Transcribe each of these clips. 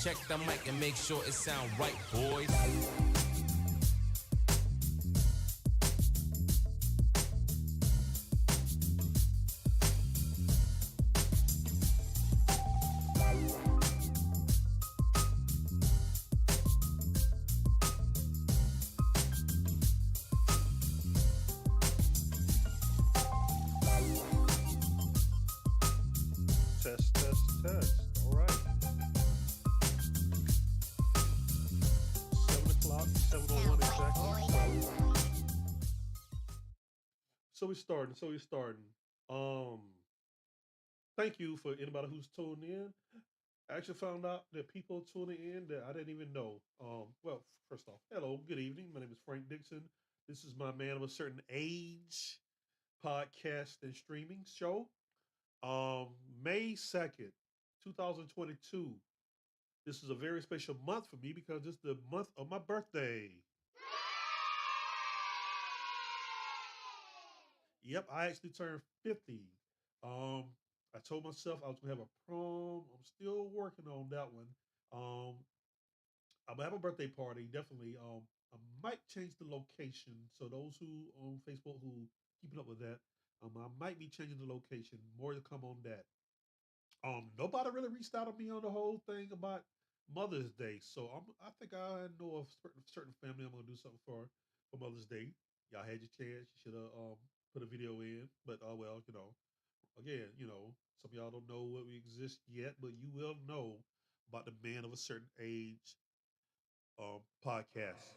check the mic and make sure it sound right, boys. Test, test, test. All right. 7 o'clock, 7:01 exactly. So we're starting. Um, Thank you for anybody who's tuned in. I actually found out that people tuning in that I didn't even know. Well, first off, hello, good evening. My name is Frank Dixon. This is my Man of a Certain Age podcast and streaming show. Um, May 2nd, 2022. This is a very special month for me because it's the month of my birthday. Yep, I actually turned 50. Um, I told myself I was gonna have a prom. I'm still working on that one. Um, I'm gonna have a birthday party, definitely. I might change the location. So those who on Facebook who keeping up with that, I might be changing the location. More to come on that. Nobody really reached out to me on the whole thing about Mother's Day. So I think I know a certain family I'm gonna do something for Mother's Day. Y'all had your chance. You should have put a video in. But oh well, again, some of y'all don't know what we exist yet, but you will know about the Man of a Certain Age podcast.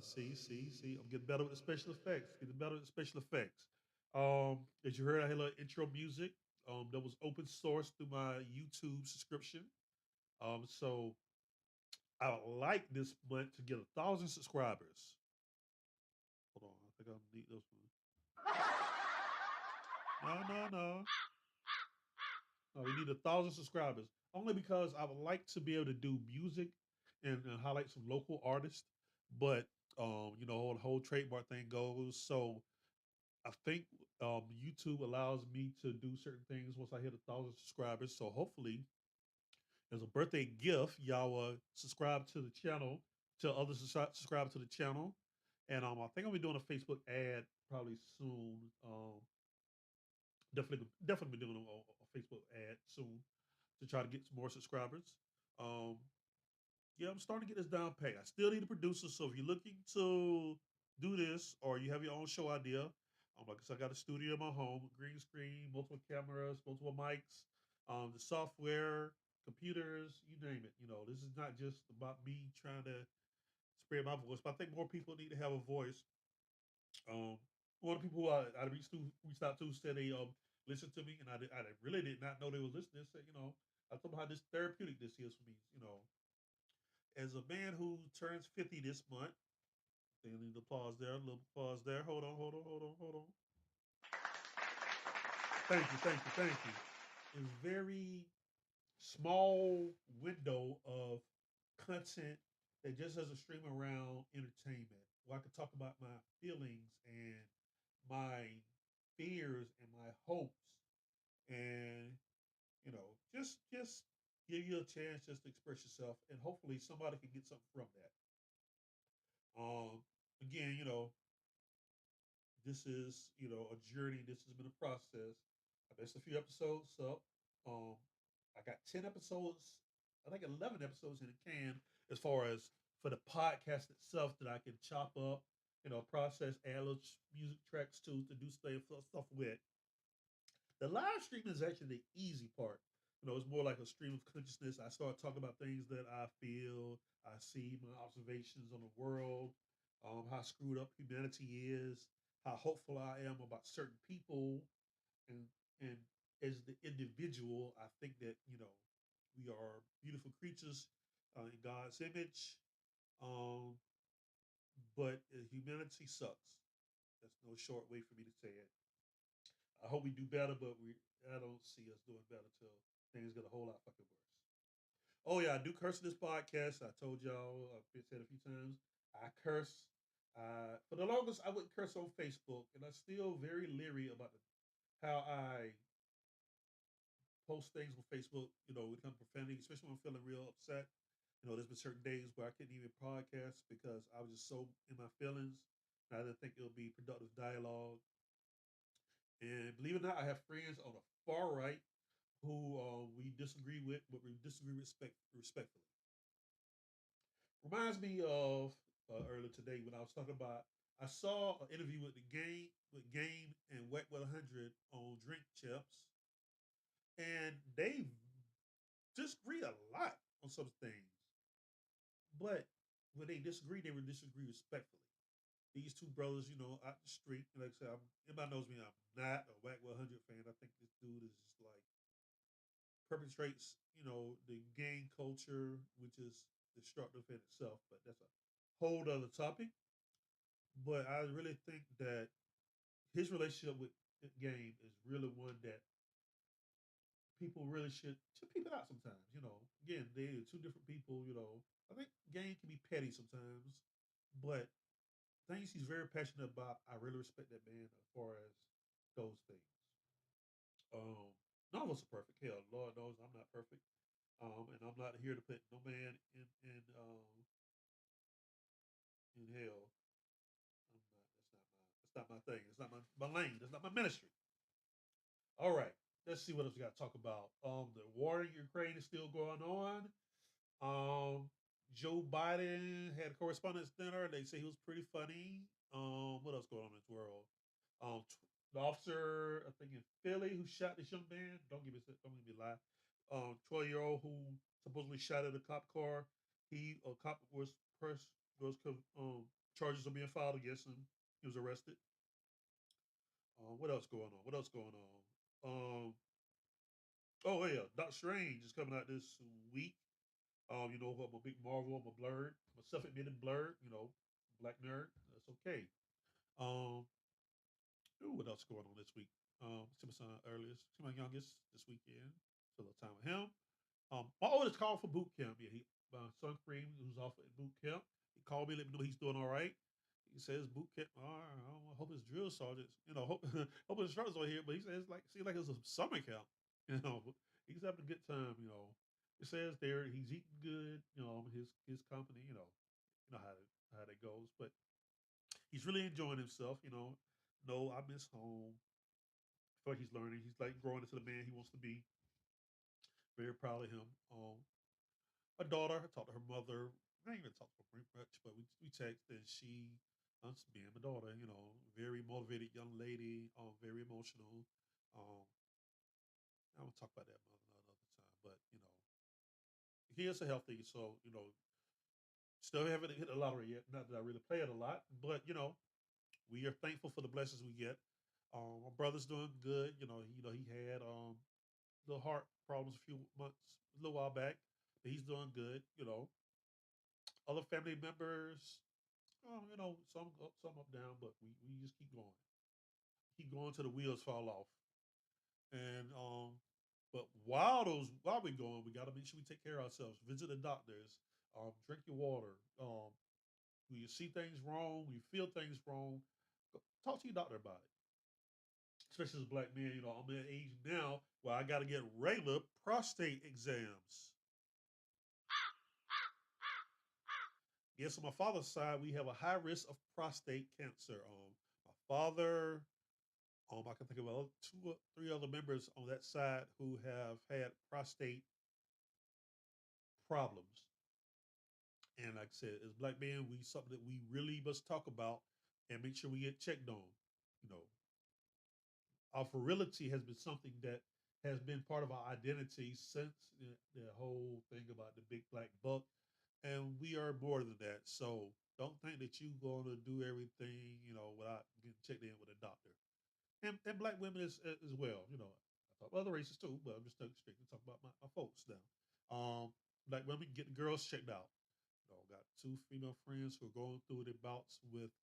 See. I'm getting better with the special effects. Getting better with the special effects. As you heard, I had a little intro music. That was open source through my YouTube subscription. So I would like this month to get 1,000 subscribers. Hold on, I think I'll need this one. No. No, we need 1,000 subscribers. Only because I would like to be able to do music and highlight some local artists, but how the whole trademark thing goes. So I think YouTube allows me to do certain things once I hit 1,000 subscribers. So hopefully, as a birthday gift, y'all subscribe to the channel, tell others to subscribe to the channel, and I think I'll be doing a Facebook ad probably soon. Definitely be doing a Facebook ad soon to try to get some more subscribers. Um, yeah, I'm starting to get this down pat. I still need a producer, so if you're looking to do this or you have your own show idea, like I said, I got a studio in my home, green screen, multiple cameras, multiple mics, the software, computers, you name it. This is not just about me trying to spread my voice, but I think more people need to have a voice. Um, One of the people who I reached out to said they listened to me, and I really did not know they were listening. Said, I told them how this therapeutic this is for me. As a man who turns 50 this month, they need to pause there, a little pause there. Hold on. Thank you. It's very small window of content that just has a stream around entertainment where I can talk about my feelings and my fears and my hopes and just give you a chance just to express yourself and hopefully somebody can get something from that. Again, this is a journey. This has been a process. I missed a few episodes up. Um, I got 10 episodes. I think 11 episodes in the can as far as for the podcast itself that I can chop up, process, add little music tracks to do stuff with. The live stream is actually the easy part. It's more like a stream of consciousness. I start talking about things that I feel, I see, my observations on the world, how screwed up humanity is, how hopeful I am about certain people, and and as the individual, I think that we are beautiful creatures in God's image, um, but humanity sucks. That's no short way for me to say it. I hope we do better, but I don't see us doing better till things get a whole lot fucking worse. Oh yeah, I do curse in this podcast. I told y'all, I've said a few times. I curse. For the longest, I wouldn't curse on Facebook, and I'm still very leery about how I post things on Facebook, when it comes to profanity, especially when I'm feeling real upset. There's been certain days where I couldn't even podcast because I was just so in my feelings. And I didn't think it would be productive dialogue. And believe it or not, I have friends on the far right who we disagree with, but we disagree respectfully. Reminds me of earlier today when I was talking about. I saw an interview with Game and Wet 100 on Drink Chips, and they disagree a lot on some things. But when they disagree, they would disagree respectfully. These two brothers, out the street, like I said, everybody knows me. I'm not a Whack 100 fan. I think this dude is just like perpetrates, the gang culture, which is destructive in itself. But that's a whole other topic. But I really think that his relationship with Game is really one that people really should peep it out sometimes. Again, they're two different people. I think Game can be petty sometimes, but things he's very passionate about, I really respect that man as far as those things. Um, None of us are perfect. Hell, Lord knows I'm not perfect. And I'm not here to put no man in hell. I'm not. That's not my thing. It's not my lane. That's not my ministry. All right. Let's see what else we got to talk about. The war in Ukraine is still going on. Um, Joe Biden had a correspondence dinner. They say he was pretty funny. What else going on in this world? The officer, I think in Philly, who shot this young man. Don't give me a lie. 12-year-old who supposedly shot at a cop car. A cop was pressed. Charges are being filed against him. He was arrested. What else going on? What else going on? Oh yeah, Doctor Strange is coming out this week. I'm a big Marvel. I'm a blurred. I'm a self-admitted blurred. Black nerd. That's okay. Um, what else going on this week? See my son earliest. See my youngest this weekend. So a little time with him. My oldest called for boot camp. Yeah, my son Kareem, who's off at boot camp, he called me, let me know he's doing all right. He says boot camp. All right, I hope his drill sergeants, hope his instructors are here. But he says seems like it's a summer camp. You know, he's having a good time. He says there he's eating good. His company. How that goes. But he's really enjoying himself. No, I miss home. I feel like he's learning. He's like growing into the man he wants to be. Very proud of him. My daughter, I talked to her mother. I ain't even talked to her very much, but we text and she, that's being my daughter, very motivated young lady, very emotional. Um, I will talk about that another time, but he is a healthy, so still haven't hit the lottery yet. Not that I really play it a lot, but we are thankful for the blessings we get. My brother's doing good. He had little heart problems a few months, a little while back, but he's doing good. Other family members, some up down, but we just keep going till the wheels fall off. And but while we're going, we got to make sure we take care of ourselves. Visit the doctors. Drink your water. When you see things wrong, when you feel things wrong, talk to your doctor about it. Especially as a black man, I'm at an age now where I got to get regular prostate exams. Yes, on my father's side, we have a high risk of prostate cancer. My father, I can think of two or three other members on that side who have had prostate problems. And like I said, as black men, we something that we really must talk about and make sure we get checked on. You know, our virility has been something that has been part of our identity since the whole thing about the big black buck, and we are more than that. So don't think that you're going to do everything, without getting checked in with a doctor. And black women as well. I talk about other races too, but I'm just strictly talking about my folks now. Black women getting girls checked out. Got two female friends who are going through the bouts with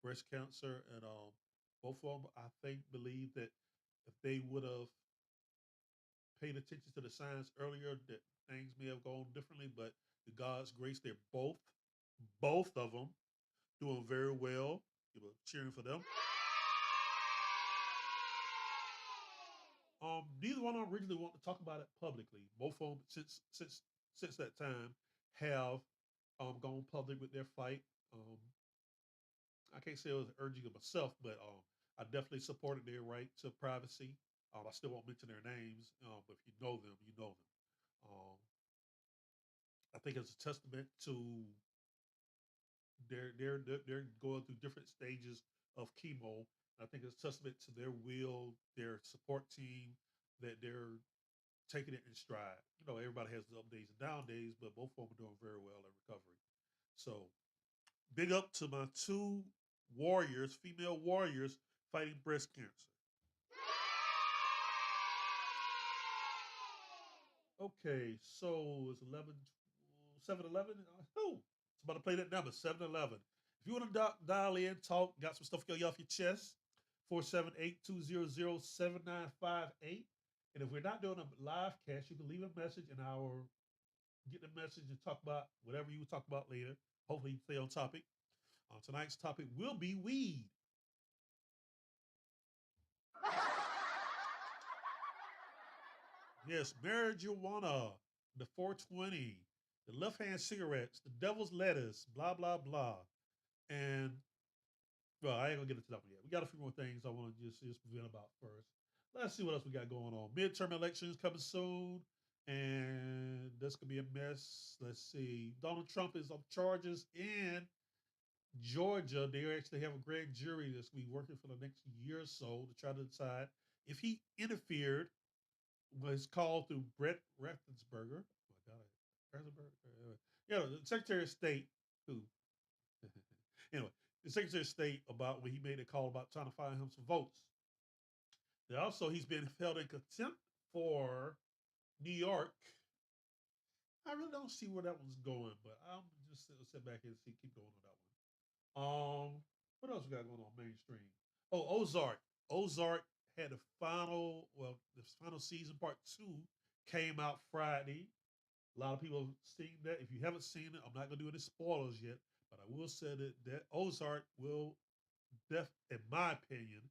breast cancer, and both of them, I think, believe that if they would have paid attention to the signs earlier, that things may have gone differently. But to God's grace, they're both of them, doing very well. Cheering for them. Neither one of them originally want to talk about it publicly. Both of them, since that time, have gone public with their fight. Um, I can't say I was urging of myself, but I definitely supported their right to privacy. I still won't mention their names, but if you know them, you know them. Um, I think it's a testament to they're going through different stages of chemo. I think it's a testament to their will, their support team, that they're taking it in stride. You know, everybody has the up days and down days, but both of them are doing very well in recovery. So big up to my two warriors, female warriors fighting breast cancer. Okay, so it's 11, 7-11. Oh, it's about to play that number, 7-11. If you want to dial in, talk, got some stuff get off your chest, 478-200-7958. And if we're not doing a live cast, you can leave a message and I'll get the message and talk about whatever you talk about later. Hopefully, you stay on topic. Tonight's topic will be weed. Yes, marijuana, the 420, the left hand cigarettes, the devil's lettuce, blah, blah, blah. And, well, I ain't gonna get into that one yet. We got a few more things I want to just present about first. Let's see what else we got going on. Midterm elections coming soon, and this could be a mess. Let's see. Donald Trump is on charges in Georgia. They actually have a grand jury that's going to be working for the next year or so to try to decide if he interfered. Was called through Brett Raffensperger. Oh my God, Raffensperger. Yeah, the Secretary of State who. Anyway, the Secretary of State about when he made a call about trying to find him some votes. And also, he's been held in contempt for New York. I really don't see where that one's going, but I'm just sit back and see keep going on that one. What else we got going on mainstream? Oh, Ozark. Ozark had the final season part two came out Friday. A lot of people have seen that. If you haven't seen it, I'm not gonna do any spoilers yet, but I will say that Ozark will, in my opinion,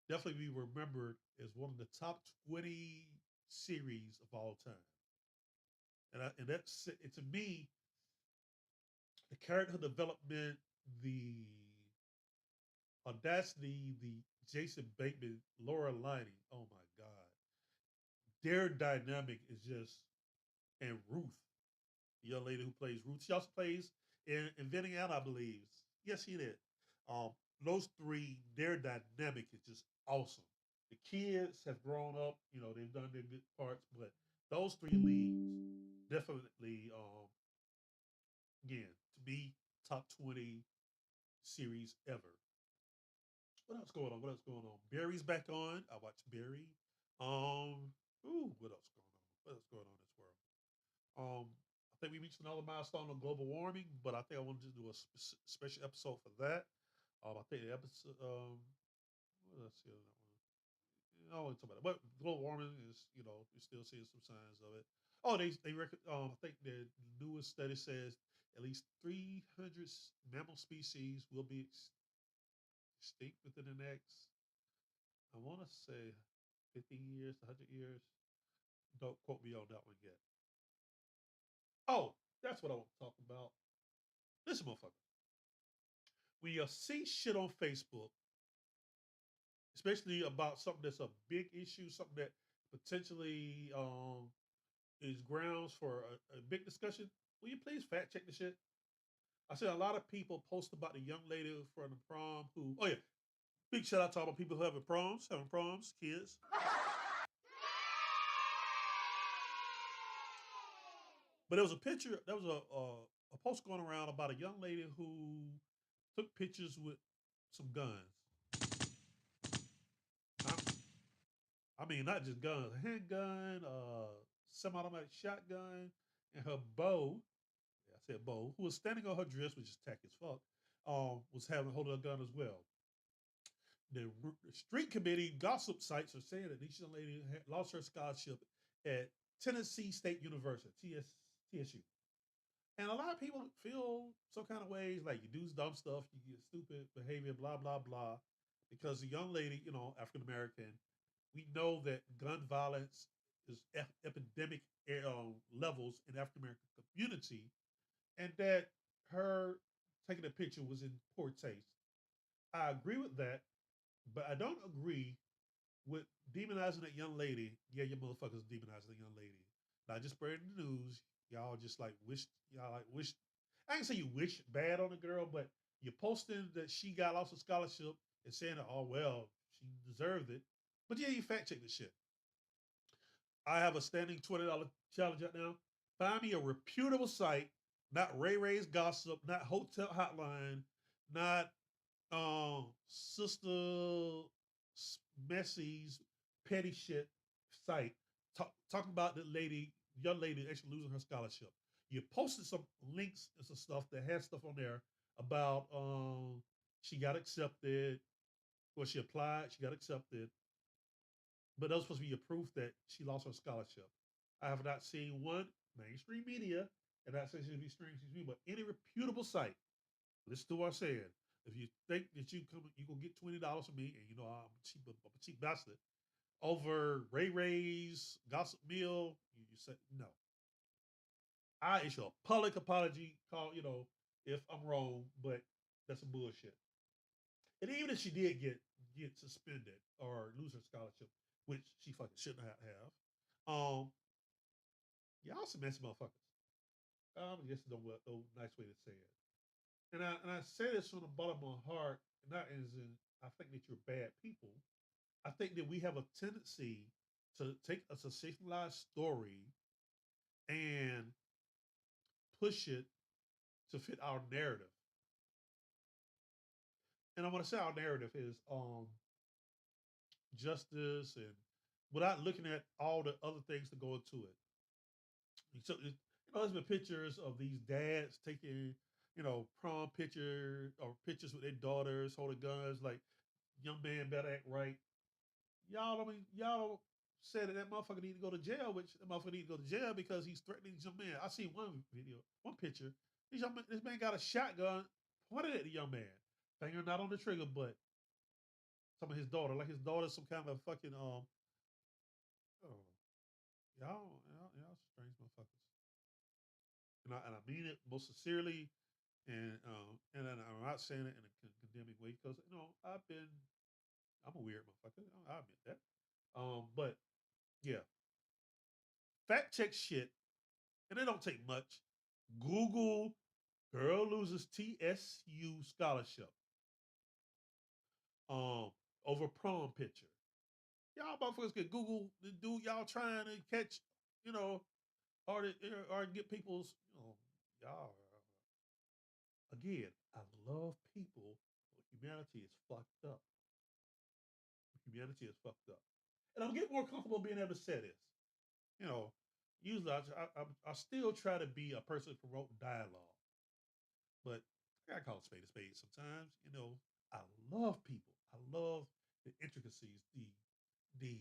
definitely be remembered as one of the top 20 series of all time. And that's it, to me, the character development, the audacity, the Jason Bateman, Laura Linney. Oh my God, their dynamic is just, and Ruth, the young lady who plays Ruth. She also plays in Inventing Anna, I believe. Yes, she did. Um, those three, their dynamic is just awesome. The kids have grown up, you know, they've done their good parts, but those three leads definitely, again, to be top 20 series ever. What else going on? What else going on? Barry's back on. I watched Barry. What else going on? What else going on in this world? I think we reached another milestone on global warming, but I think I wanted to do a special episode for that. I think the episode. What else here? I don't want to talk about it, but global warming is, you know, you're still seeing some signs of it. Oh, they record. I think the newest study says at least 300 mammal species will be extinct within the next, I want to say, 50 years, 100 years. Don't quote me on that one yet. Oh, that's what I want to talk about. Listen, motherfucker. When you see shit on Facebook, especially about something that's a big issue, something that potentially is grounds for a big discussion, will you please fact check the shit? I see a lot of people post about the young lady from the prom who, oh yeah, big shout out to all the people who having proms, kids. But there was a picture, there was a post going around about a young lady who took pictures with some guns. I mean, not just guns, a handgun, semi-automatic shotgun, and her beau. Yeah, I said beau, who was standing on her dress, which is tacky as fuck. Was having holding a gun as well. The street committee gossip sites are saying that this young lady lost her scholarship at Tennessee State University, TSU. And a lot of people feel some kind of ways, like you do dumb stuff, you get stupid behavior, blah, blah, blah. Because the young lady, you know, African American, We know that gun violence is epidemic levels in African American community, and that her taking a picture was in poor taste. I agree with that, but I don't agree with demonizing that young lady. Yeah, your motherfuckers demonizing the young lady. Not just spreading the news. Y'all just like wish. I can say you wish bad on the girl, but you're posting that she got lost a scholarship and saying that, oh well, she deserved it. But yeah, you fact check the shit. I have a standing $20 challenge right now. Find me a reputable site, not Ray Ray's gossip, not Hotel Hotline, not Sister Messy's petty shit site talking about the lady, young lady actually losing her scholarship. You posted some links and some stuff that has stuff on there about she got accepted, well, she applied, she got accepted, but that was supposed to be your proof that she lost her scholarship. I have not seen one mainstream media, and not saying she be mainstream, but any reputable site. Listen to what I said. If you think that you gonna get $20 from me, and you know I'm a cheap bastard over Ray Ray's Gossip Mill, you say no. I issue a public apology call, if I'm wrong, but that's some bullshit. And even if she did get suspended or lose her scholarship, which she fucking shouldn't have, y'all some messy motherfuckers. I guess no nice way to say it. And I say this from the bottom of my heart, not as in I think that you're bad people. I think that we have a tendency to take a sensationalized story and push it to fit our narrative. And I want to say our narrative is justice and without looking at all the other things that go into it. So, there's been pictures of these dads taking, prom pictures or pictures with their daughters holding guns, like young man better act right. Y'all said that motherfucker need to go to jail, which that motherfucker need to go to jail because he's threatening these young man. I see one video, one picture. This man got a shotgun pointed at the young man. Finger not on the trigger, but some of his daughter, like his daughter's some kind of fucking oh, y'all strange motherfuckers. And I mean it most sincerely, and I'm not saying it in a condemning way because I'm a weird motherfucker. I admit that. But yeah, fact check shit, and it don't take much. Google girl loses TSU scholarship um over prom picture. Y'all motherfuckers can Google the dude y'all trying to catch, you know, or get people's, y'all. Again, I love people, but humanity is fucked up. Humanity is fucked up, and I'm getting more comfortable being able to say this. You know, usually I still try to be a person who promote dialogue. But I gotta call a spade sometimes. I love people. I love the intricacies, the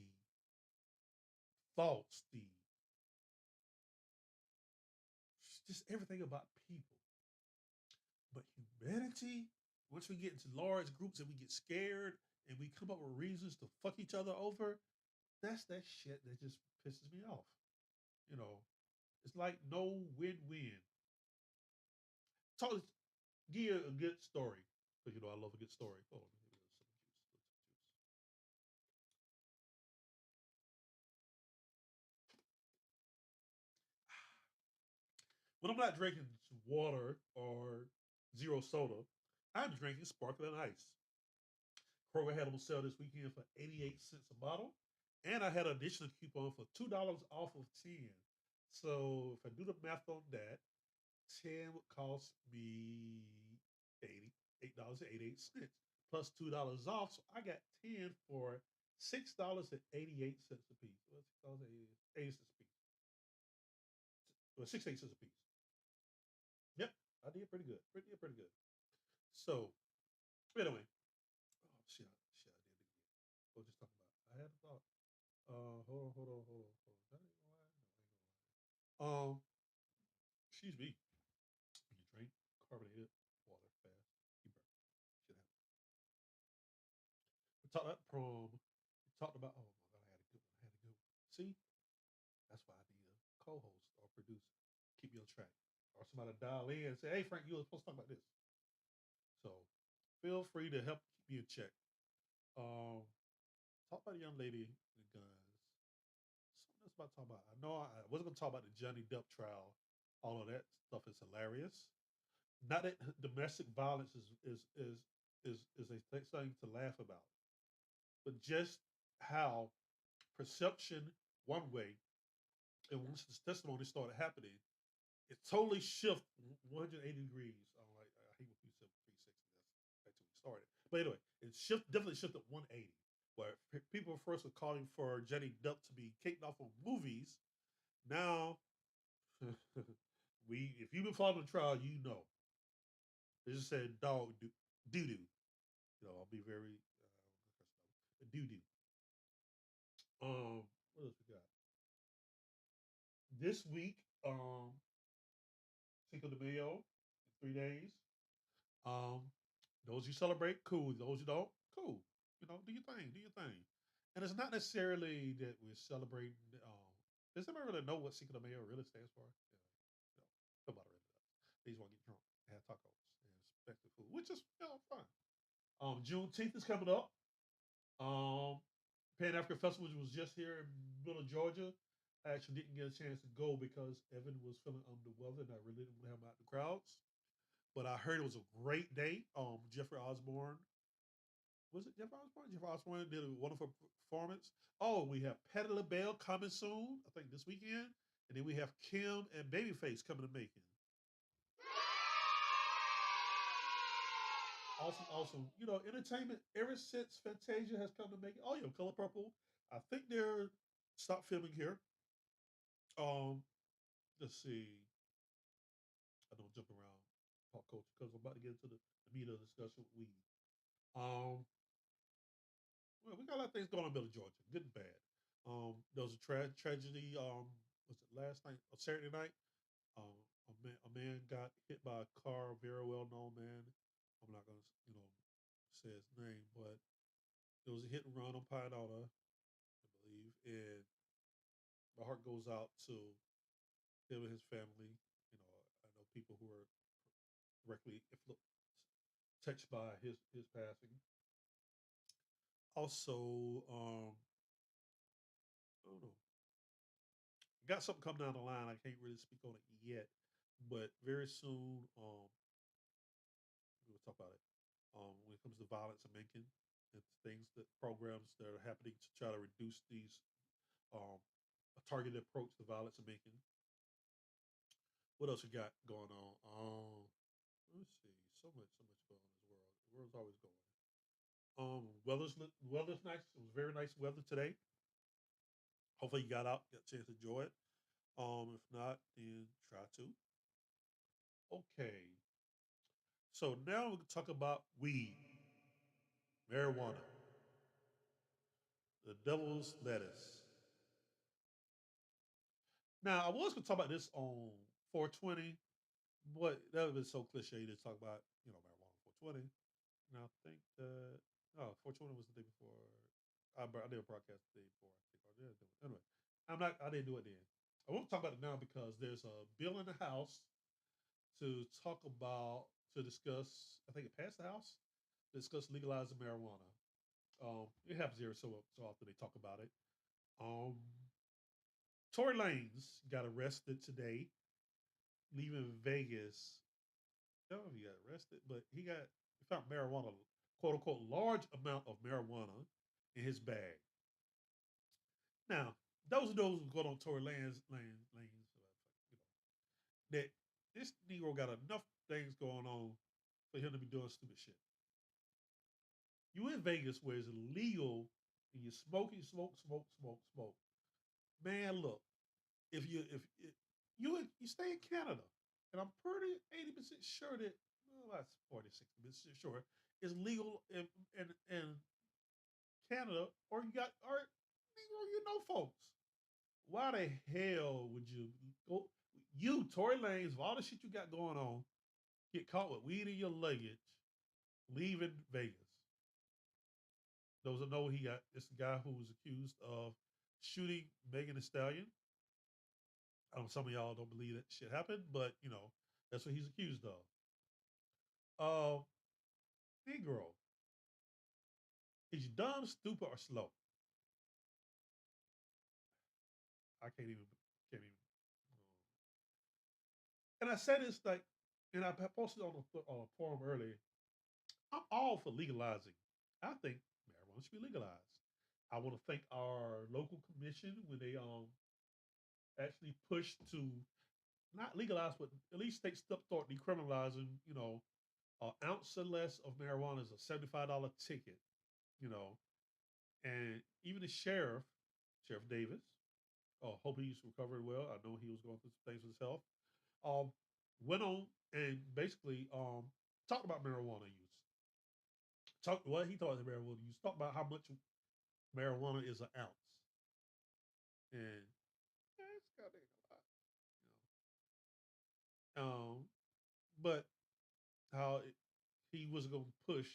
thoughts, the just everything about people. But humanity, once we get into large groups and we get scared and we come up with reasons to fuck each other over, that's that shit that just pisses me off. You know, it's like no win-win. Talk, give you a good story because I love a good story. Oh, let me get some juice. When I'm not drinking water or zero soda, I'm drinking sparkling ice. Kroger had them sell this weekend for 88 cents a bottle. And I had an additional coupon for $2 off of 10. So if I do the math on that, 10 would cost me 80 $8.88 plus $2 off. So I got 10 for $6.88 a piece. Well, $6.88 a piece. Well, 68 cents a piece. Yep, I did pretty good. Pretty good. So anyway, oh shit, I did it again. What was just talking about? I had a thought. Hold on. That ain't gonna lie. No, ain't gonna lie. Excuse me. When you drink carbonated water fast, you burn. Shit happens. We talked about prom. We talked about, oh my god, See, that's why I need a co-host or producer, keep me on track, or somebody to dial in and say, "Hey, Frank, you were supposed to talk about this." So feel free to help keep me in check. Um, talk about the young lady and the guns. Something else about to talk about. I know I wasn't going to talk about the Johnny Depp trial. All of that stuff is hilarious. Not that domestic violence is a thing to laugh about, but just how perception one way, and once this testimony started happening, it totally shift 180 degrees. I hate when people say 360. That's when we started. But anyway, definitely shifted 180. Where people first were calling for Johnny Depp to be kicked off of movies. Now, if you've been following the trial, you know. They just said dog doo doo. I'll be very doo doo. What else we got? This week, Cinco de Mayo, 3 days. Um, those you celebrate, cool. Those you don't, cool. Do your thing, do your thing. And it's not necessarily that we're celebrating. Does anybody really know what Cinco de Mayo really stands for? Nobody really does. They just want to get drunk, have tacos, and expect the food, which is fine. Juneteenth is coming up. Pan African Festival, which was just here in middle of Georgia. I actually didn't get a chance to go because Evan was feeling under the weather and I really didn't want to have him out in the crowds. But I heard it was a great day. Jeffrey Osborne. Was it Jeffrey Osborne? Jeffrey Osborne did a wonderful performance. Oh, we have Patti LaBelle coming soon, I think this weekend. And then we have Kim and Babyface coming to Macon. Awesome, awesome. Entertainment ever since Fantasia has come to Macon. Oh, yeah, Color Purple. I think they're stopped filming here. Um, let's see. I don't jump around pop culture because I'm about to get into the meat of the discussion with weed. Um, well, we got a lot of things going on in Middle Georgia, good and bad. There was a tragedy. Was it last night or Saturday night? Um, a man got hit by a car. Very well known man. I'm not gonna, say his name, but it was a hit and run on Pine Auto, I believe, and my heart goes out to him and his family. I know people who are directly touched by his passing. Also, I don't know, got something coming down the line. I can't really speak on it yet, but very soon, we'll talk about it. When it comes to violence in Macon and things that programs that are happening to try to reduce these, um, a targeted approach to violence in Macon. What else we got going on? Let's see. So much going on in this world. The world's always going. Weather's nice. It was very nice weather today. Hopefully you got out, got a chance to enjoy it. If not, then try to. Okay. So now we can talk about weed, marijuana, the devil's lettuce. Now I was gonna talk about this on 420, but that would have been so cliche to talk about, marijuana on 420. And I think that 420 was the day before. I did a broadcast the day before. I think I did. Anyway, I didn't do it then. I won't talk about it now because there's a bill in the House to talk about to discuss. I think it passed the House to discuss legalizing marijuana. It happens here so often they talk about it. Um, Tory Lanez got arrested today, leaving Vegas. I don't know if he got arrested, but he found marijuana, quote unquote, large amount of marijuana in his bag. Now, those of those who go on Tory Lanes, that this Negro got enough things going on for him to be doing stupid shit. You in Vegas where it's illegal and you're smoking, smoke. Man, look, if you stay in Canada, and I'm pretty 80% sure that that's 40, 60% sure it's legal in Canada, or folks. Why the hell would you go? You, Tory Lanez, of all the shit you got going on, get caught with weed in your luggage, leaving Vegas. Those that know, it's a guy who was accused of shooting Megan Thee Stallion. I know some of y'all don't believe that shit happened, but that's what he's accused of. Uh, Negro, is you dumb, stupid, or slow? I can't even. And I said this like, and I posted on the forum earlier. I'm all for legalizing. I think marijuana should be legalized. I want to thank our local commission when they actually pushed to not legalize, but at least take step toward decriminalizing. An ounce or less of marijuana is a $75 ticket. You know, and even the Sheriff Davis. Hope he's recovering well. I know he was going through some things with his health. Um, went on and basically talked about marijuana use. Talked what he thought was marijuana use. Talked about how much marijuana is an ounce, and yeah, it's goddamn a lot, but how he was going to push,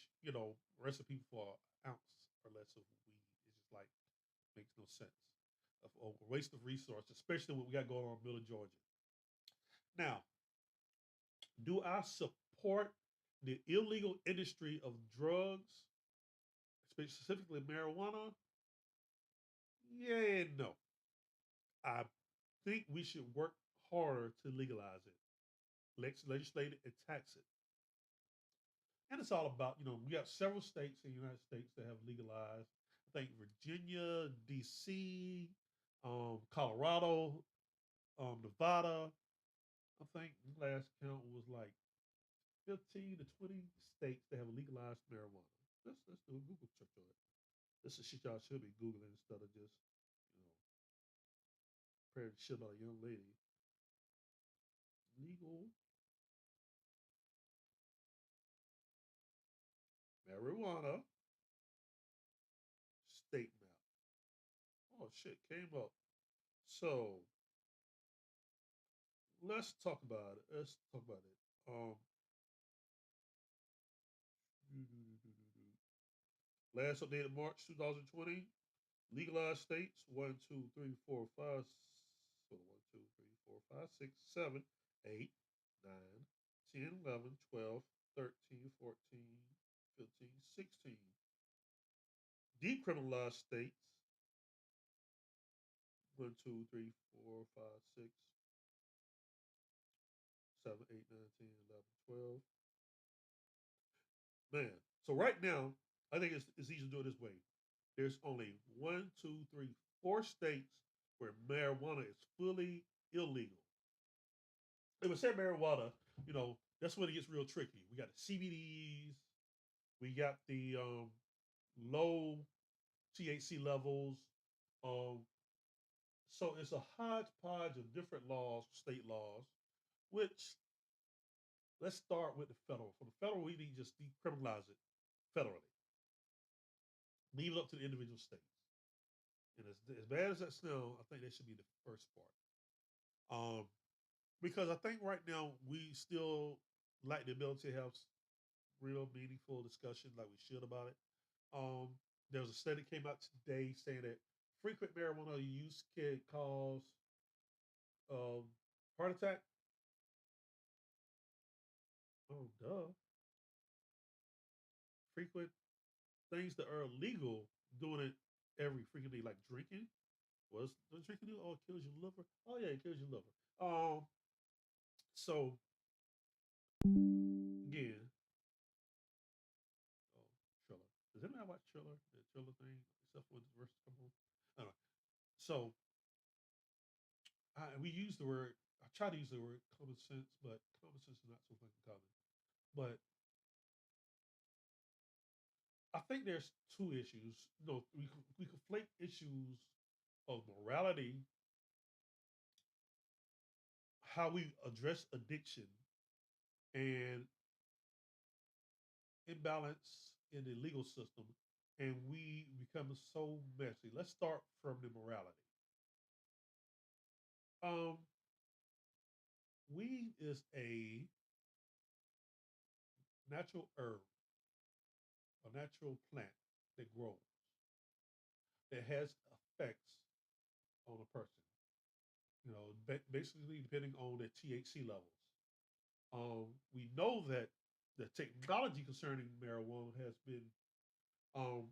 recipe for an ounce or less of weed. It's just like makes no sense. A waste of resources, especially what we got going on in Middle Georgia. Now, do I support the illegal industry of drugs, specifically marijuana? Yeah, no. I think we should work harder to legalize it, legislate it, and tax it. And it's all about, we got several states in the United States that have legalized. I think Virginia, D.C., Colorado, Nevada. I think last count was like 15 to 20 states that have legalized marijuana. Let's do a Google search on it. This is shit y'all should be Googling instead of just, you know, praying shit about a young lady. Legal marijuana state map. Oh shit, came up. So let's talk about it. Let's talk about it. Last updated March 2020. Legalized states 1, 2, 3, 4, 5. So 1, 2, 3, 4, 5, 6, 7, 8, 9, 10, 11, 12, 13, 14, 15, 16. Decriminalized states 1, 2, 3, 4, 5, 6, 7, 8, 9, 10, 11, 12. Man, so right now, I think it's easy to do it this way. There's only 1, 2, 3, 4 states where marijuana is fully illegal. If we say marijuana, that's when it gets real tricky. We got the CBDs, we got the low THC levels. Um, so it's a hodgepodge of different laws, state laws, which let's start with the federal. For the federal, we need to just decriminalize it federally. Leave it up to the individual states. And as bad as that sounds, I think that should be the first part. Because I think right now we still lack the ability to have real meaningful discussion like we should about it. Um, there was a study that came out today saying that frequent marijuana use can cause um, heart attack. Oh, duh. Frequent things that are illegal, doing it every freaking day, like drinking. What's the drinking do? Oh, it kills your liver. Oh yeah, it kills your liver. So again, oh, Triller. Does anybody watch Triller? The Triller thing, except when the verses come on. Anyway, so we use the word. I try to use the word common sense, but common sense is not so fucking common. But I think there's two issues. No, we conflate issues of morality, how we address addiction, and imbalance in the legal system, and we become so messy. Let's start from the morality. Um, weed is a natural herb, a natural plant that grows, that has effects. on a person. Basically depending on their THC levels. We know that the technology concerning marijuana has been um,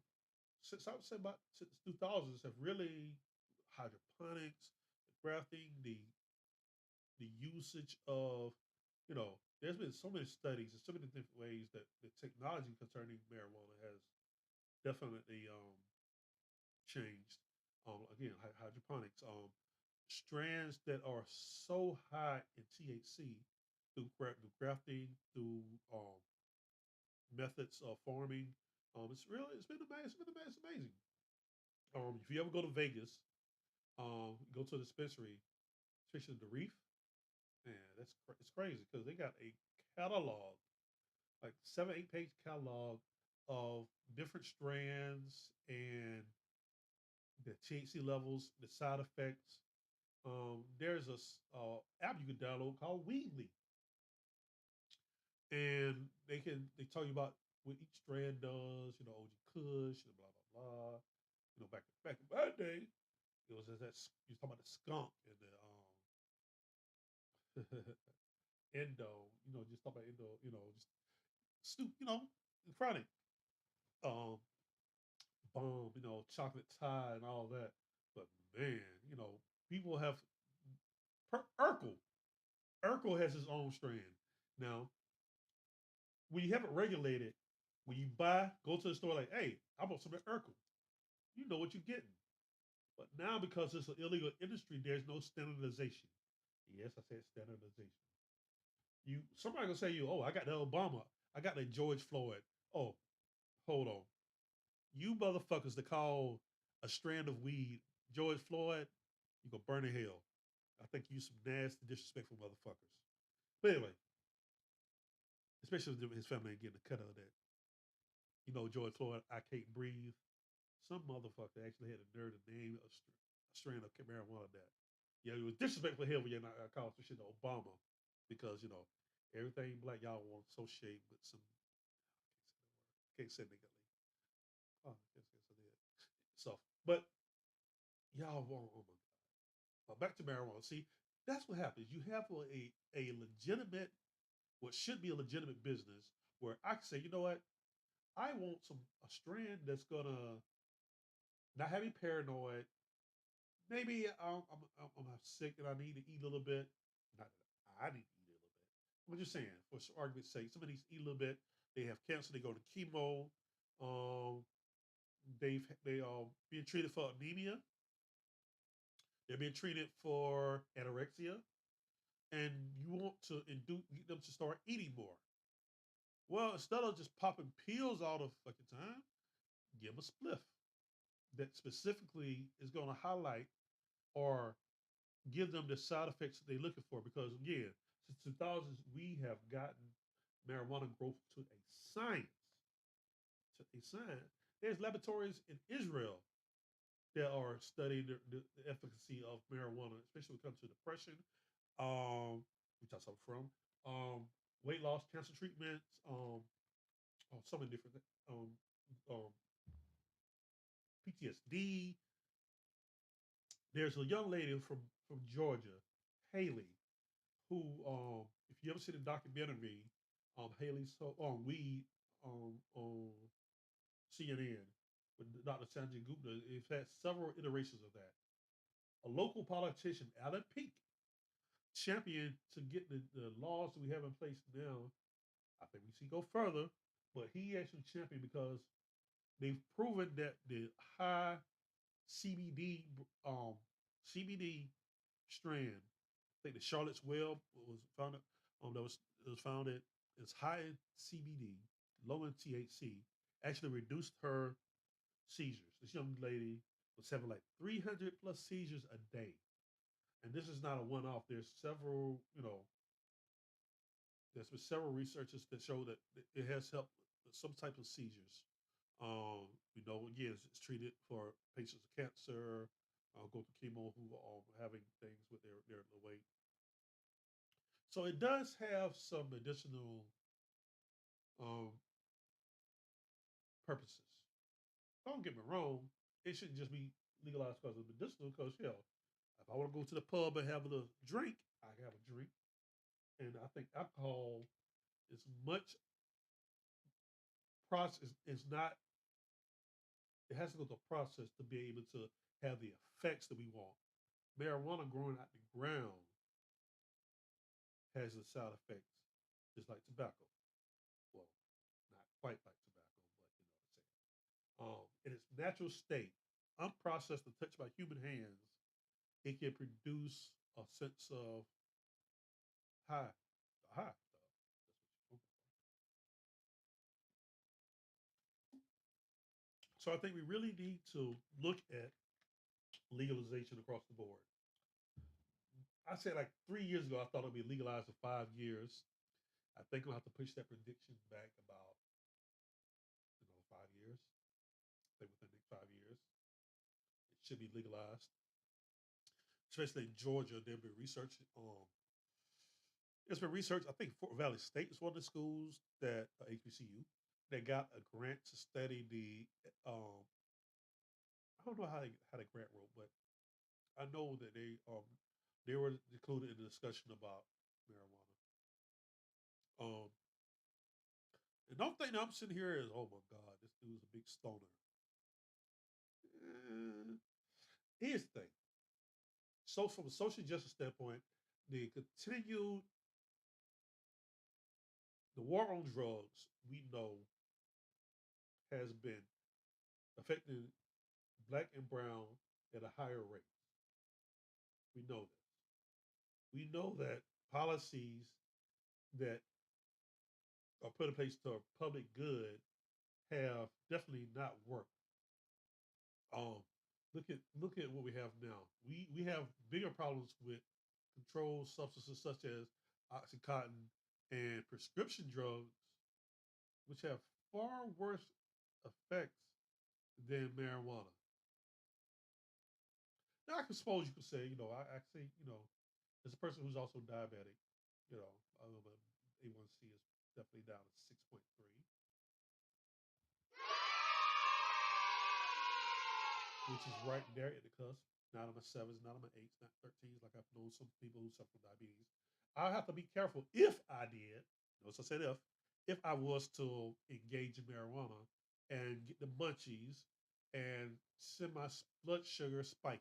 since I would say about since 2000s have really hydroponics, the grafting, the usage of, there's been so many studies and so many different ways that the technology concerning marijuana has definitely changed. Again, hydroponics, strands that are so high in THC through grafting, through methods of farming. It's amazing. If you ever go to Vegas, go to a dispensary, especially the Reef, man, it's crazy because they got a catalog, like 7 8 page catalog of different strands and the THC levels, the side effects. There's a app you can download called Weedly, and they tell you about what each strand does. OG Kush and blah blah blah. Back in my day, it was just that you talking about the skunk and the endo. Just talk about endo. Just chronic um bomb. Chocolate tie and all that. But man, people have Urkel. Urkel has his own strand. Now, when you have it regulated, when you go to the store like, hey, I want some of Urkel. You know what you're getting. But now, because it's an illegal industry, there's no standardization. Yes, I said standardization. Somebody gonna say you, oh, I got the Obama, I got the George Floyd. Oh, hold on. You motherfuckers that call a strand of weed George Floyd, you gonna burn in hell. I think you some nasty, disrespectful motherfuckers. But anyway, especially if his family ain't getting a cut of that. George Floyd, I can't breathe. Some motherfucker actually had the nerve to name a strand of marijuana that. Yeah, it was disrespectful here when you're not calling some shit Obama because, everything black y'all want to associate with some, can't say nigga. Oh, yes, I did. So, but y'all want, oh my God. But back to marijuana. See, that's what happens. You have a legitimate, what should be a legitimate business where I can say, you know what? I want a strand that's gonna not have me paranoid. Maybe I'm sick and I need to eat a little bit. Not that I need to eat a little bit. I'm just saying, for argument's sake, somebody needs to eat a little bit. They have cancer. They go to chemo. Um, they are being treated for anemia. They're being treated for anorexia, and you want to get them to start eating more. Well, instead of just popping pills all the fucking time, give them a spliff that specifically is going to highlight or give them the side effects that they're looking for. Because again, since 2000s, we have gotten marijuana growth to a science. To a science. There's laboratories in Israel that are studying the efficacy of marijuana, especially when it comes to depression, which I suffer from, weight loss, cancer treatments, so many different um, um, PTSD. There's a young lady from Georgia, Haley, who, if you ever see the documentary, Haley's on weed on CNN with Dr. Sanjay Gupta, it's had several iterations of that. A local politician, Alan Peake, championed to get the laws that we have in place now. I think we should go further, but he actually championed because they've proven that the high CBD CBD strand, I think the Charlotte's Web was founded that was it was founded as high in CBD, low in THC, actually reduced her seizures. This young lady was having like 300 plus seizures a day. And this is not a one off. There's been several researchers that show that it has helped with some type of seizures. Again, it's treated for patients with cancer, go to chemo who are having things with their weight. So it does have some medicinal um, purposes. Don't get me wrong; it shouldn't just be legalized because of medicinal. Because If I want to go to the pub and have a little drink, I have a drink. And I think alcohol is much process is not it has to go through a process to be able to have the effects that we want. Marijuana growing out the ground has its side effects, just like tobacco. Well, not quite like tobacco, but you know what I'm saying. In its natural state, unprocessed and touched by human hands, it can produce a sense of high, high stuff. That's what you're looking for. So I think we really need to look at legalization across the board. I said like 3 years ago, I thought it'd be legalized for 5 years. I think we'll have to push that prediction back about 5 years. I think within the next 5 years, it should be legalized. Especially in Georgia, they've been researching. It's been researched. I think Fort Valley State is one of the schools that HBCU that got a grant to study the. I don't know how the grant wrote, but I know that they were included in the discussion about marijuana. Um, and don't think that I'm sitting here as, oh my God, this dude's a big stoner. Eh, Here's the thing. So from a social justice standpoint, the continued the war on drugs we know has been affecting black and brown at a higher rate. We know this. We know that policies that are put in place to public good have definitely not worked. Um, look at what we have now. We have bigger problems with controlled substances such as oxycontin and prescription drugs, which have far worse effects than marijuana. Now, I can suppose you could say, I say, as a person who's also diabetic, my A1C is definitely down to 6.3, which is right there at the cusp. Not on my sevens, not on my eights, not 13s, like I've known some people who suffer from diabetes. I have to be careful if I did, notice I said if I was to engage in marijuana and get the munchies and send my blood sugar spiking.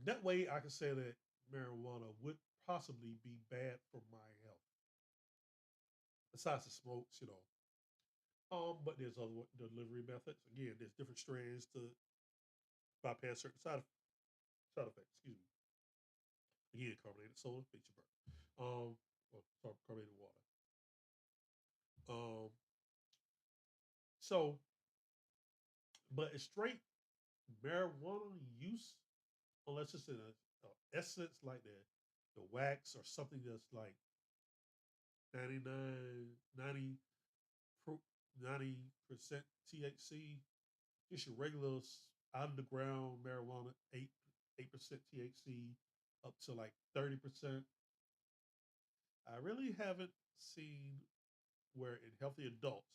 That way I can say that marijuana would possibly be bad for my health. Besides the smokes, but there's other delivery methods. Again, there's different strands to bypass certain side effects. Excuse me. Again, carbonated soda makes you burn. Or carbonated water. Um, so, but it's straight marijuana use, unless it's in a essence like the wax or something that's like 99, 90% THC. Just your regular underground marijuana, 8% THC, up to like 30%. I really haven't seen where in healthy adults,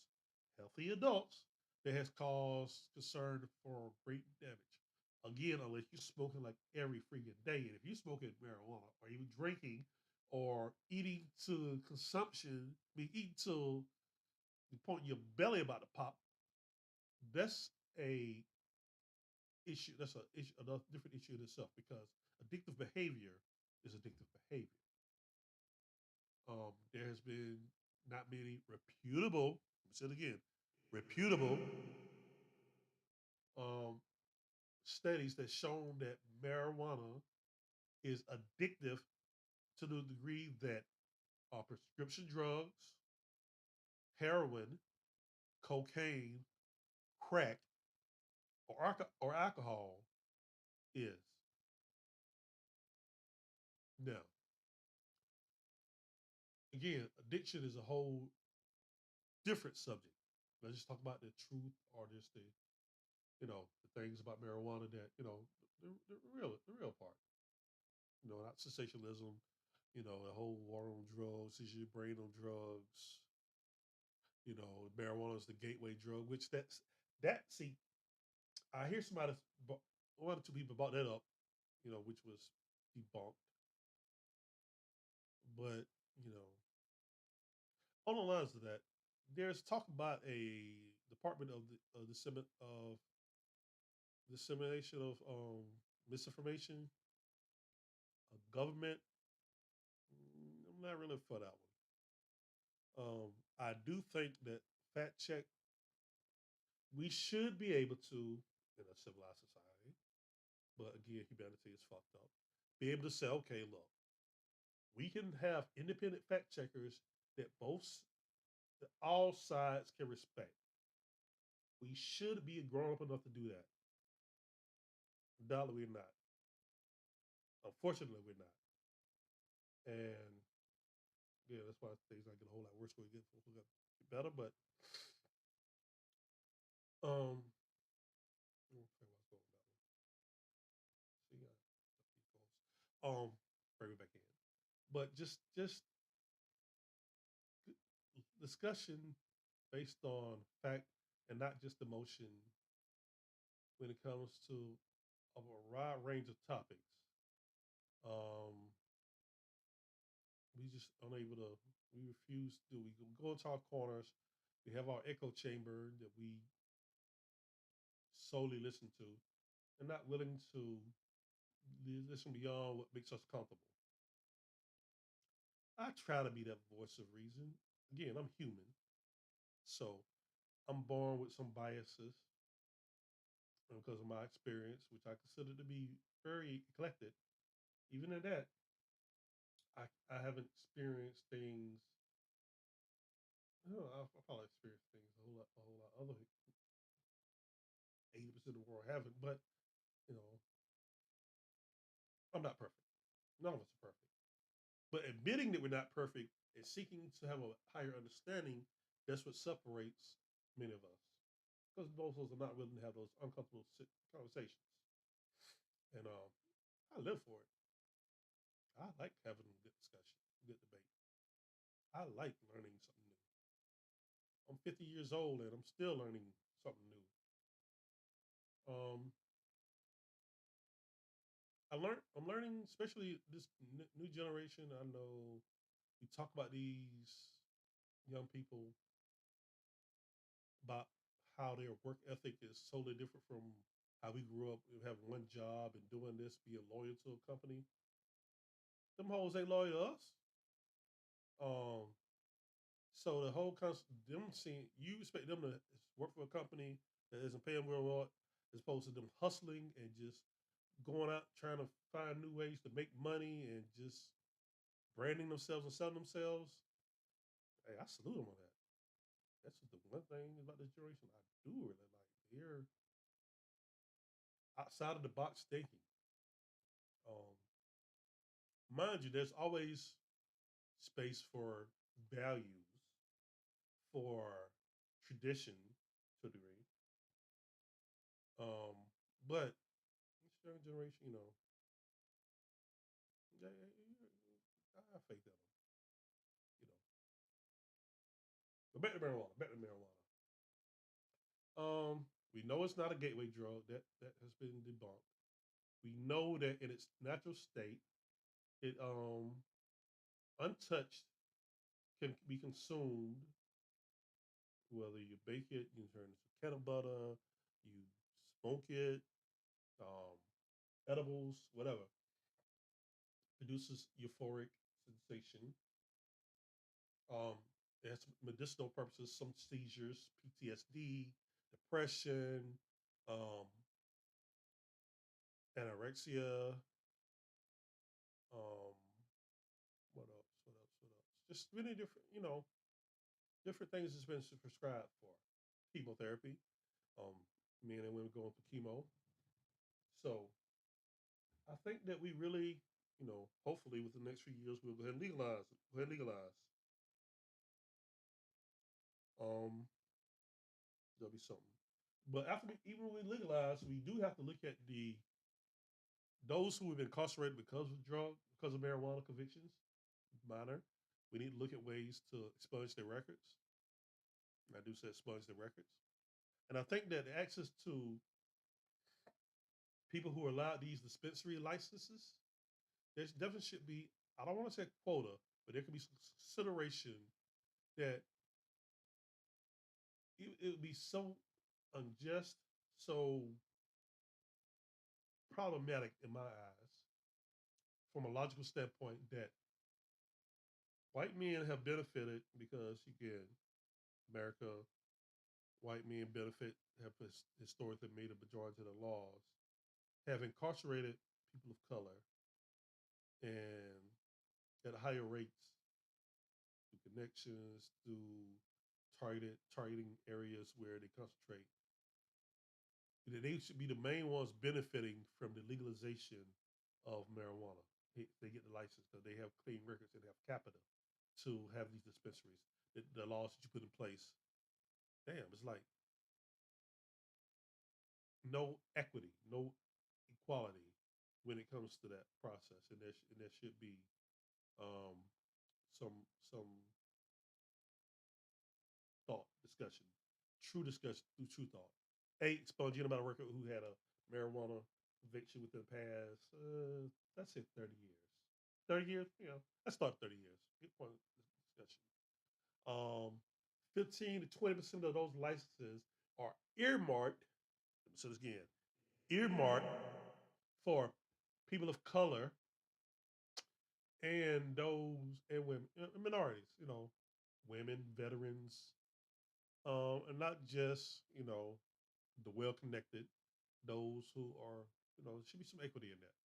that has caused concern for brain damage. Again, unless you're smoking like every freaking day, and if you're smoking marijuana or even drinking or eating to consumption, I mean eating to the point your belly about to pop, that's a issue. That's a issue, another different issue in itself because addictive behavior is addictive behavior. There has been not many reputable, let me say it again, reputable um, studies that shown that marijuana is addictive to the degree that prescription drugs, heroin, cocaine, crack, or alcohol is. Now, again, addiction is a whole different subject. Let's just talk about the truth or just the things about marijuana that, the real part. Not sensationalism, the whole war on drugs, is your brain on drugs, marijuana is the gateway drug, which that see, I hear somebody one or two people brought that up, which was debunked. But you know, on the lines of that, there's talk about a Department of of dissemination of misinformation, a government. I'm not really for that one. I do think that fact check we should be able to in a civilized society, but again, humanity is fucked up. Be able to say, okay, look, we can have independent fact checkers that that all sides can respect. We should be grown up enough to do that. Undoubtedly, we're not. Unfortunately, we're not. And yeah, that's why things I get a whole lot worse when we get better. But um, okay, what's going on? See, bring me back in. But just discussion based on fact and not just emotion when it comes to a wide range of topics. Um, we just unable to. We refuse to. We go into our corners. We have our echo chamber that we solely listen to, and not willing to listen beyond what makes us comfortable. I try to be that voice of reason. Again, I'm human, so I'm born with some biases because of my experience, which I consider to be very eclectic. Even in that, I haven't experienced things. I probably experienced things a whole lot other 80% of the world haven't. But you know, I'm not perfect. None of us are perfect. But admitting that we're not perfect and seeking to have a higher understanding, that's what separates many of us. Because most of us are not willing to have those uncomfortable conversations. And I live for it. I like having a good discussion, good debate. I like learning something new. I'm 50 years old and I'm still learning something new. Um, I'm learning, especially this new generation. I know we talk about these young people about how their work ethic is totally different from how we grew up with having one job and doing this, being loyal to a company. Them hoes ain't loyal to us. Um, so the whole concept, them seeing you expect them to work for a company that isn't paying well, as opposed to them hustling and just going out trying to find new ways to make money and just branding themselves and selling themselves. Hey, I salute them on that. That's the one thing about this generation I do really like. They're outside of the box thinking. Um, mind you, there's always space for values, for tradition to a degree. Um, but this young generation, I have faith in them. You know, but back to marijuana. Back to marijuana. We know it's not a gateway drug. That has been debunked. We know that in its natural state, it untouched can be consumed. Whether you bake it, you turn it into kettle butter, you smoke it, um, edibles, whatever, produces euphoric sensation. Um, it has medicinal purposes, some seizures, PTSD, depression, um, anorexia, um, what else? What else? What else? Just many different, different things has been prescribed for chemotherapy. Um, Men and women going through chemo. So I think that we really, hopefully within the next few years we'll go ahead and legalize. Go ahead and legalize. Um, there'll be something. But even when we legalize, we do have to look at those who have been incarcerated because of marijuana convictions, minor. We need to look at ways to expunge their records. I do say expunge their records. And I think that access to people who are allowed these dispensary licenses, there definitely should be, I don't want to say a quota, but there could be some consideration that it would be so unjust, so problematic in my eyes from a logical standpoint that white men have benefited because, again, America, white men benefit, have historically made a majority of the laws, have incarcerated people of color and at higher rates through connections, through targeting areas where they concentrate. They should be the main ones benefiting from the legalization of marijuana. They get the license because they have clean records and have capital to have these dispensaries. The laws that you put in place, damn, it's like no equity, no equality when it comes to that process, and there should be um, some some thought discussion, true discussion through true thought. Hey, Sponge, you know about a worker who had a marijuana conviction within the past, let's say 30 years. 30 years, let's start 30 years. Good point of discussion. Um, 15 to 20% of those licenses are earmarked, so this again, earmarked for people of color and those and women, minorities, women, veterans, and not just, the well connected, those who are, there should be some equity in that.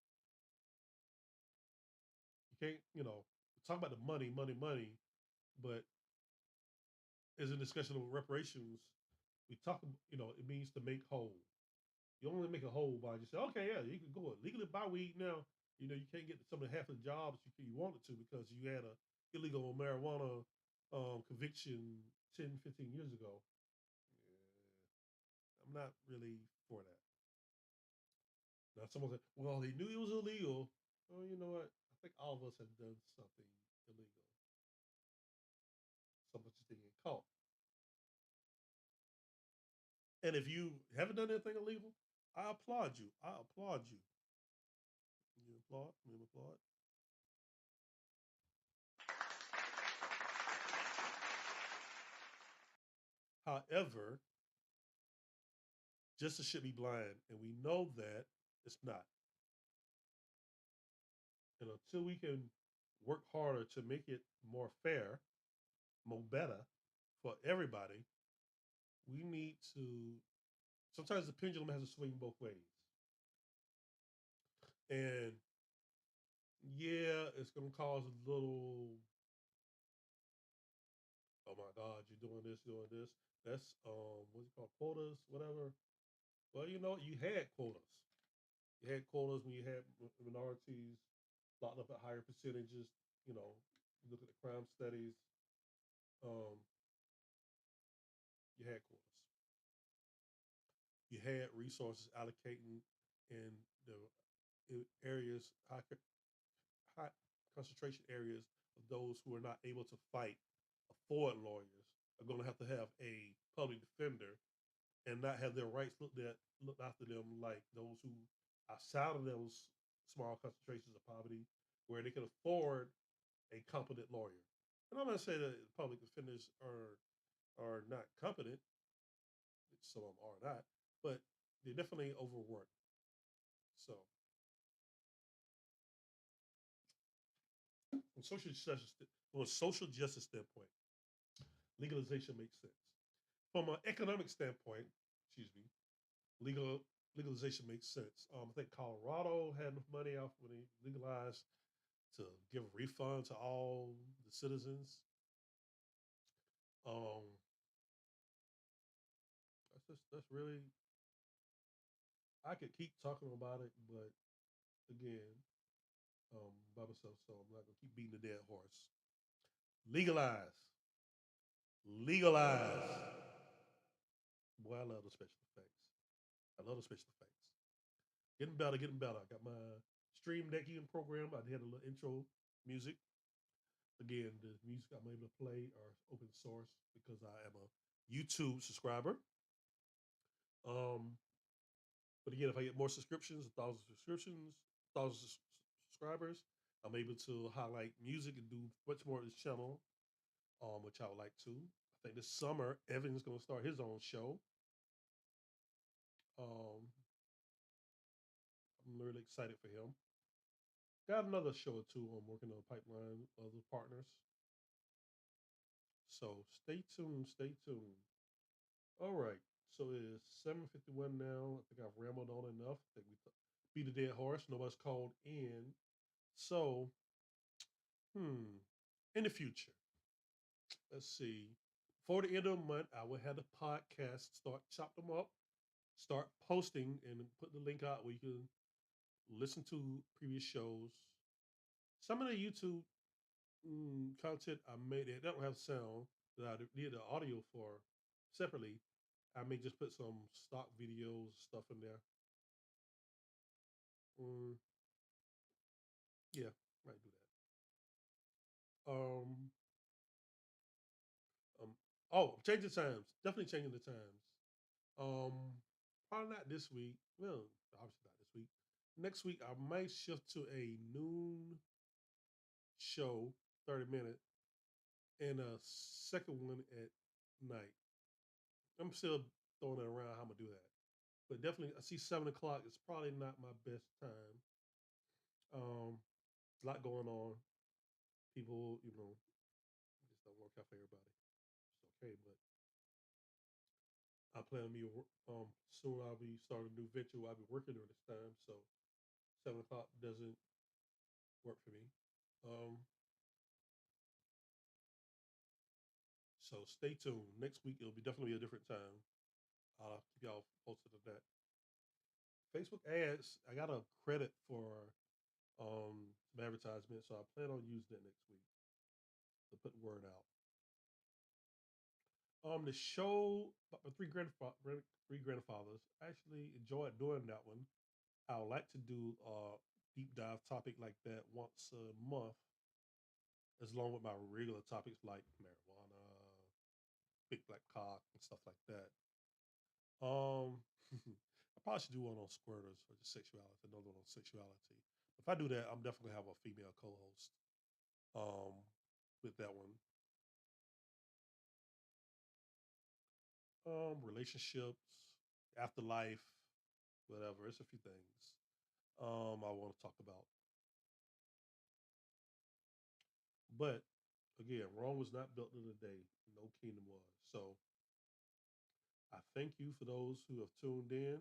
You can't, talk about the money, money, money, but as a discussion of reparations, we talk, it means to make whole. You only make a whole by just say, okay, yeah, you can go legally buy weed now. You can't get some of the half of the jobs you wanted to because you had a illegal marijuana conviction 10, 15 years ago. Yeah, I'm not really for that. Now, someone said, well, they knew it was illegal. Well, you know what? I think all of us have done something illegal. Some of us just didn't get caught. And if you haven't done anything illegal, I applaud you. I applaud you. You applaud? You applaud? However, justice should be blind, and we know that it's not. And until we can work harder to make it more fair, more better for everybody, we need to. Sometimes the pendulum has to swing both ways, and yeah, it's going to cause a little. Oh my God, you're doing this, doing this. That's what's it called, quotas, whatever. Well, you had quotas. You had quotas when you had minorities locked up at higher percentages. You look at the crime studies. Um, you had quotas. You had resources allocating in the areas, high concentration areas of those who are not able to fight, afford lawyers, are going to have a public defender and not have their rights looked after them like those who outside of those small concentrations of poverty where they can afford a competent lawyer. And I'm not saying that public defenders are not competent. Some of them are not, but they're definitely overworked. So, from from a social justice standpoint, legalization makes sense. From an economic standpoint, excuse me, legalization makes sense. I think Colorado had enough money out when they legalized to give a refund to all the citizens. Um, that's really I could keep talking about it, but again, by myself, so I'm not gonna keep beating the dead horse. Legalize, legalize. Boy, I love the special effects. I love the special effects. Getting better, getting better. I got my Stream Deck even program. I did a little intro music. Again, the music I'm able to play are open source because I am a YouTube subscriber. Um, but But again, if I get more subscriptions, 1,000 subscribers, I'm able to highlight music and do much more of this channel, which I would like to. I think this summer, Evan's going to start his own show. Um, I'm really excited for him. Got another show or two I'm working on a pipeline, other partners. So stay tuned, stay tuned. All right. So it's 7:51 now. I think I've rambled on enough. I think we beat a dead horse. Nobody's called in. So, in the future, let's see. Before the end of the month, I will have the podcast start, chop them up, start posting, and put the link out where you can listen to previous shows. Some of the YouTube content I made, it don't have sound that I need the audio for separately. I may just put some stock videos stuff in there. Mm, yeah, might do that. Um. Oh, changing times. Definitely changing the times. Um. Probably not this week. Well, obviously not this week. Next week I might shift to a noon show, 30 minute, and a second one at night. I'm still throwing it around how I'm gonna do that. But definitely, I see 7 o'clock. It's probably not my best time. A lot going on. People, just don't work out for everybody. It's okay, but I plan on me soon. I'll be starting a new venture. Where I'll be working during this time, so 7 o'clock doesn't work for me. Um, so stay tuned. Next week it'll be definitely a different time. I'll keep y'all posted on that. Facebook ads. I got a credit for some advertisement, so I plan on using it next week to put the word out. The show about my three grandfathers. I actually enjoyed doing that one. I would like to do a deep dive topic like that once a month, as long with my regular topics like marijuana, big black cock, and stuff like that. Um, I probably should do one on squirters or just sexuality, another one on sexuality. If I do that, I'm definitely gonna have a female co-host. Um, with that one. Relationships, afterlife, whatever. It's a few things. I want to talk about. But again, Rome was not built in a day. No kingdom was. So I thank you for those who have tuned in,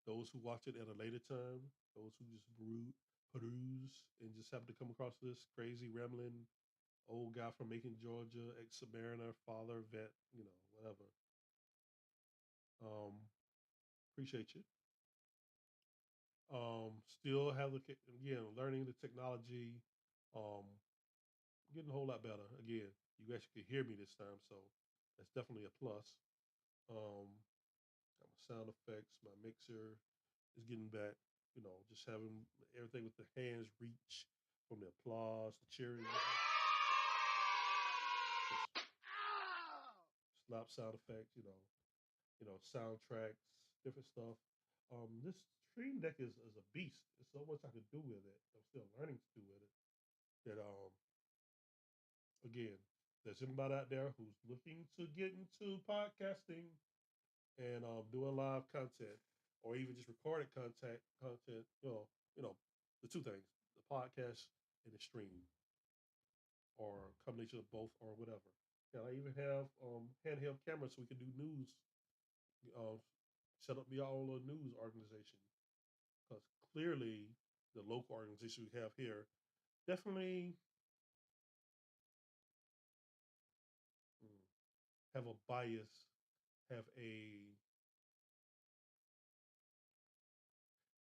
those who watch it at a later time, those who just peruse, and just happen to come across this crazy, rambling old guy from Macon, Georgia, ex-Submariner, father, vet, whatever. Um, appreciate you. Still have again learning the technology, um, getting a whole lot better. Again, you actually could hear me this time, so that's definitely a plus. Um, got my sound effects, my mixer is getting back. Just having everything with the hands reach from the applause, the cheering, slap sound effects. Soundtracks, different stuff. This Stream Deck is a beast. There's so much I could do with it. I'm still learning to do with it. That again, there's anybody out there who's looking to get into podcasting and doing live content, or even just recorded content. The two things: the podcast and the stream, or a combination of both, or whatever. And I even have handheld cameras so we can do news. Uh, Set up your own little news organization, because clearly the local organization we have here definitely mm, have a bias, have a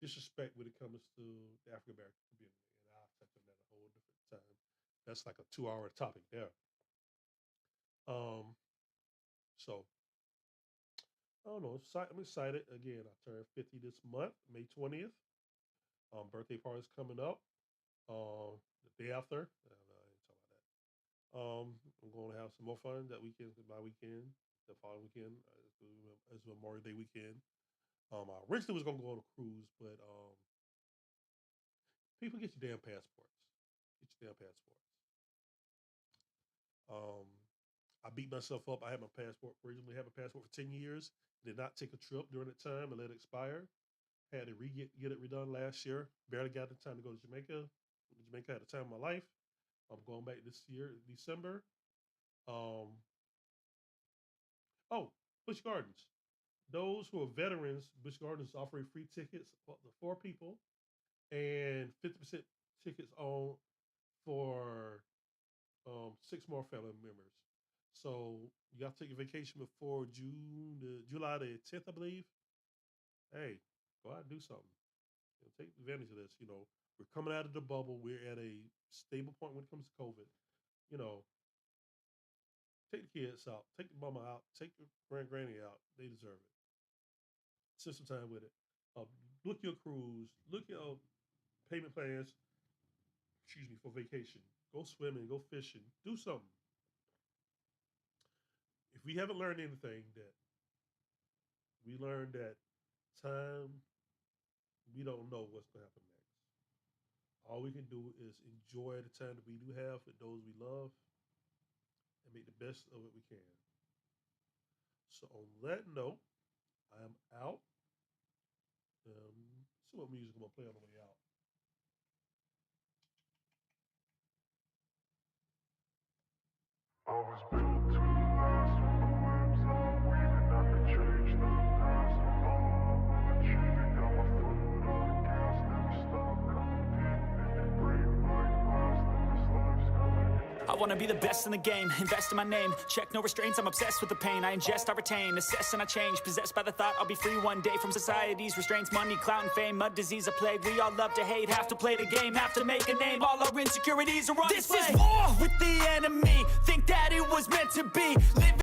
disrespect when it comes to the African American community, and I'll touch on that a whole different time. That's like a 2 hour topic there. Um, so I don't know. I'm excited. Again, I turned 50 this month, May 20th. Birthday party's coming up. The day after. I didn't talk about that. I'm going to have some more fun that weekend, my weekend, the following weekend, as Memorial Day weekend. I originally was gonna go on a cruise, but people, get your damn passports. Get your damn passports. I beat myself up. I had my passport originally had my passport for 10 years. Did not take a trip during that time and let it expire. Had to get it redone last year. Barely got the time to go to Jamaica. Jamaica had the time of my life. I'm going back this year, December. Oh, Busch Gardens. Those who are veterans, Busch Gardens is offering free tickets for the 4 people and 50% tickets on for 6 more family members. So you got to take a vacation before July the 10th, I believe. Hey, go out and do something. Take advantage of this. We're coming out of the bubble. We're at a stable point when it comes to COVID. Take the kids out. Take the mama out. Take the granny out. They deserve it. Spend some time with it. Look your cruise. Look your payment plans. For vacation. Go swimming. Go fishing. Do something. If we haven't learned anything, that we learned that time, we don't know what's going to happen next. All we can do is enjoy the time that we do have with those we love and make the best of it we can. So on that note, I am out. See what music I'm going to play on the way out. I was built to last with the webs I'm weaving. I could change the past, I'm overachieving. Got my foot on the gas, never stop competing. If you break my glass, then this life's gonna end. I wanna be the best in the game, invest in my name. Check no restraints, I'm obsessed with the pain. I ingest, I retain, assess and I change. Possessed by the thought I'll be free one day from society's restraints. Money, clout and fame, mud, disease, a plague. We all love to hate, have to play the game, have to make a name. All our insecurities are on display. This is war with the enemy, think that it was meant to be. Living